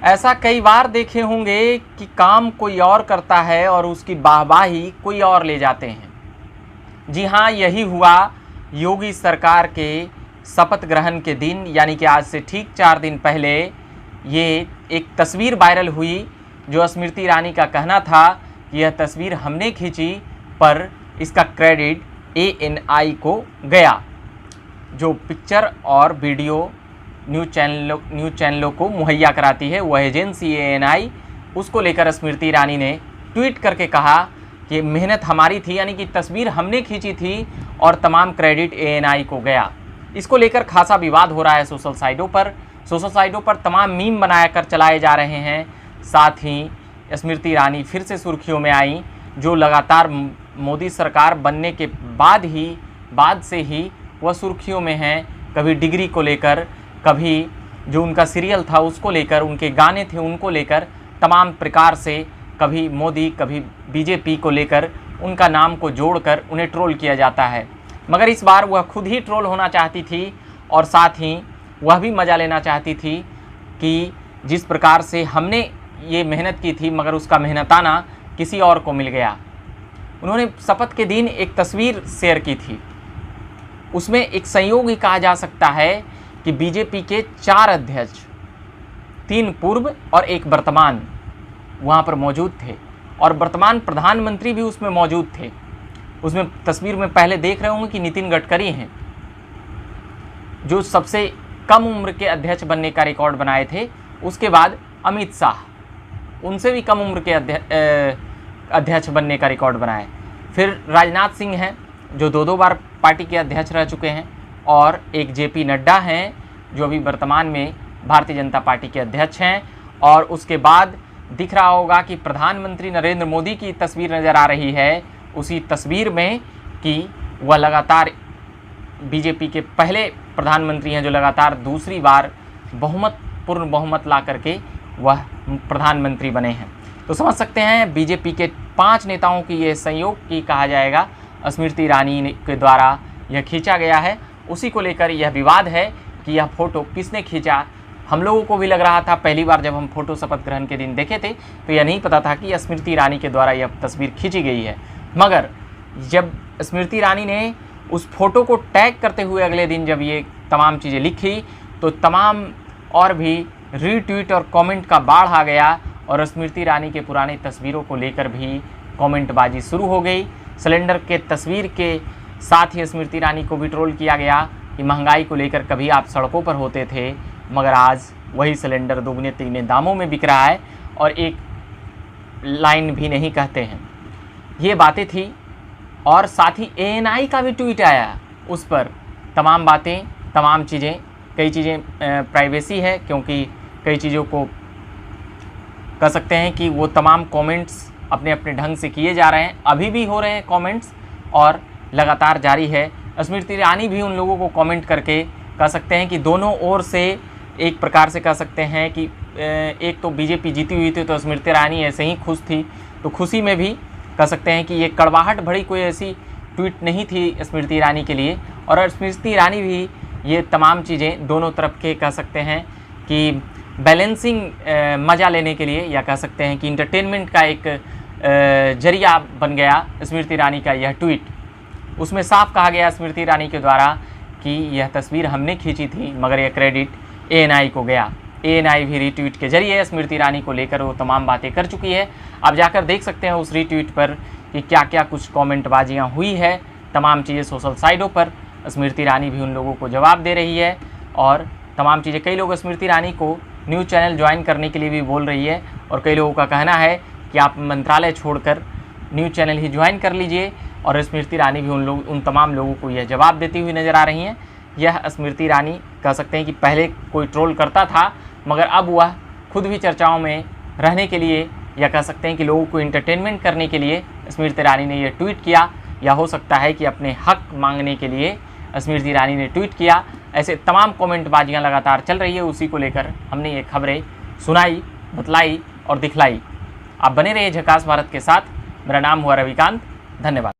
ऐसा कई बार देखे होंगे कि काम कोई और करता है और उसकी वाहवाही कोई और ले जाते हैं। जी हाँ, यही हुआ योगी सरकार के शपथ ग्रहण के दिन, यानी कि आज से ठीक 4 दिन पहले ये एक तस्वीर वायरल हुई जो स्मृति ईरानी का कहना था कि यह तस्वीर हमने खींची, पर इसका क्रेडिट ANI को गया, जो पिक्चर और वीडियो न्यूज़ चैनलों को मुहैया कराती है। वह एजेंसी ANI, उसको लेकर स्मृति ईरानी ने ट्वीट करके कहा कि मेहनत हमारी थी, यानी कि तस्वीर हमने खींची थी और तमाम क्रेडिट ANI को गया। इसको लेकर खासा विवाद हो रहा है सोशल साइटों पर तमाम मीम बनाकर चलाए जा रहे हैं। साथ ही स्मृति ईरानी फिर से सुर्खियों में आई, जो लगातार मोदी सरकार बनने के बाद से ही वह सुर्खियों में हैं। कभी डिग्री को लेकर, कभी जो उनका सीरियल था उसको लेकर, उनके गाने थे उनको लेकर, तमाम प्रकार से कभी मोदी कभी BJP को लेकर उनका नाम को जोड़कर उन्हें ट्रोल किया जाता है। मगर इस बार वह खुद ही ट्रोल होना चाहती थी और साथ ही वह भी मज़ा लेना चाहती थी कि जिस प्रकार से हमने ये मेहनत की थी मगर उसका मेहनताना किसी और को मिल गया। उन्होंने शपथ के दिन एक तस्वीर शेयर की थी, उसमें एक संयोग ही कहा जा सकता है कि BJP के 4 अध्यक्ष, 3 पूर्व और 1 वर्तमान वहाँ पर मौजूद थे और वर्तमान प्रधानमंत्री भी उसमें मौजूद थे। उसमें तस्वीर में पहले देख रहे होंगे कि नितिन गडकरी हैं, जो सबसे कम उम्र के अध्यक्ष बनने का रिकॉर्ड बनाए थे। उसके बाद अमित शाह, उनसे भी कम उम्र के अध्यक्ष बनने का रिकॉर्ड बनाए। फिर राजनाथ सिंह हैं, जो 2 बार पार्टी के अध्यक्ष रह चुके हैं, और एक JP नड्डा हैं, जो अभी वर्तमान में भारतीय जनता पार्टी के अध्यक्ष हैं। और उसके बाद दिख रहा होगा कि प्रधानमंत्री नरेंद्र मोदी की तस्वीर नज़र आ रही है, उसी तस्वीर में कि वह लगातार BJP के पहले प्रधानमंत्री हैं जो लगातार दूसरी बार पूर्ण बहुमत ला करके वह प्रधानमंत्री बने हैं। तो समझ सकते हैं BJP के 5 नेताओं की ये संयोग की कहा जाएगा स्मृति ईरानी के द्वारा यह खींचा गया है। उसी को लेकर यह विवाद है कि यह फ़ोटो किसने खींचा। हम लोगों को भी लग रहा था, पहली बार जब हम फ़ोटो शपथ ग्रहण के दिन देखे थे तो यह नहीं पता था कि स्मृति ईरानी के द्वारा यह तस्वीर खींची गई है। मगर जब स्मृति ईरानी ने उस फोटो को टैग करते हुए अगले दिन जब ये तमाम चीज़ें लिखी, तो तमाम और भी रीट्वीट और कमेंट का बाढ़ आ गया और स्मृति ईरानी के पुरानी तस्वीरों को लेकर भी कमेंटबाजी शुरू हो गई। सिलेंडर के तस्वीर के साथ ही स्मृति ईरानी को भी ट्रोल किया गया कि महंगाई को लेकर कभी आप सड़कों पर होते थे, मगर आज वही सिलेंडर 2-3 दामों में बिक रहा है और एक लाइन भी नहीं कहते हैं। ये बातें थी। और साथ ही ANI का भी ट्वीट आया, उस पर तमाम बातें, तमाम चीज़ें, कई चीज़ें प्राइवेसी है, क्योंकि कई चीज़ों को कह सकते हैं कि वो तमाम कमेंट्स अपने अपने ढंग से किए जा रहे हैं, अभी भी हो रहे हैं कमेंट्स और लगातार जारी है। स्मृति ईरानी भी उन लोगों को कमेंट करके कह सकते हैं कि दोनों ओर से एक प्रकार से कह सकते हैं कि एक तो BJP जीती हुई थी तो स्मृति ईरानी ऐसे ही खुश थी, तो खुशी में भी कह सकते हैं कि ये कड़वाहट भरी कोई ऐसी ट्वीट नहीं थी स्मृति ईरानी के लिए। और स्मृति ईरानी भी ये तमाम चीज़ें दोनों तरफ के कह सकते हैं कि बैलेंसिंग मज़ा लेने के लिए, या कह सकते हैं कि इंटरटेनमेंट का एक जरिया बन गया स्मृति ईरानी का यह ट्वीट। उसमें साफ कहा गया स्मृति ईरानी के द्वारा कि यह तस्वीर हमने खींची थी मगर यह क्रेडिट ANI को गया। ANI भी रीट्वीट के जरिए स्मृति ईरानी को लेकर वो तमाम बातें कर चुकी है। आप जाकर देख सकते हैं उस रीट्वीट पर कि क्या क्या कुछ कमेंटबाजियाँ हुई है, तमाम चीज़ें सोशल साइटों पर। स्मृति ईरानी भी उन लोगों को जवाब दे रही है और तमाम चीज़ें। कई लोग स्मृति ईरानी को न्यूज़ चैनल ज्वाइन करने के लिए भी बोल रही है और कई लोगों का कहना है कि आप मंत्रालय छोड़कर न्यूज़ चैनल ही ज्वाइन कर लीजिए। और स्मृति ईरानी भी उन तमाम लोगों को यह जवाब देती हुई नज़र आ रही हैं। यह स्मृति ईरानी कह सकते हैं कि पहले कोई ट्रोल करता था, मगर अब वह खुद भी चर्चाओं में रहने के लिए, या कह सकते हैं कि लोगों को एंटरटेनमेंट करने के लिए स्मृति ईरानी ने यह ट्वीट किया, या हो सकता है कि अपने हक मांगने के लिए स्मृति ईरानी ने ट्वीट किया। ऐसे तमाम कमेंटबाजियाँ लगातार चल रही है। उसी को लेकर हमने ये खबरें सुनाई, बतलाई और दिखलाई। आप बने रहिए झकास भारत के साथ। मेरा नाम हुआ रविकांत। धन्यवाद।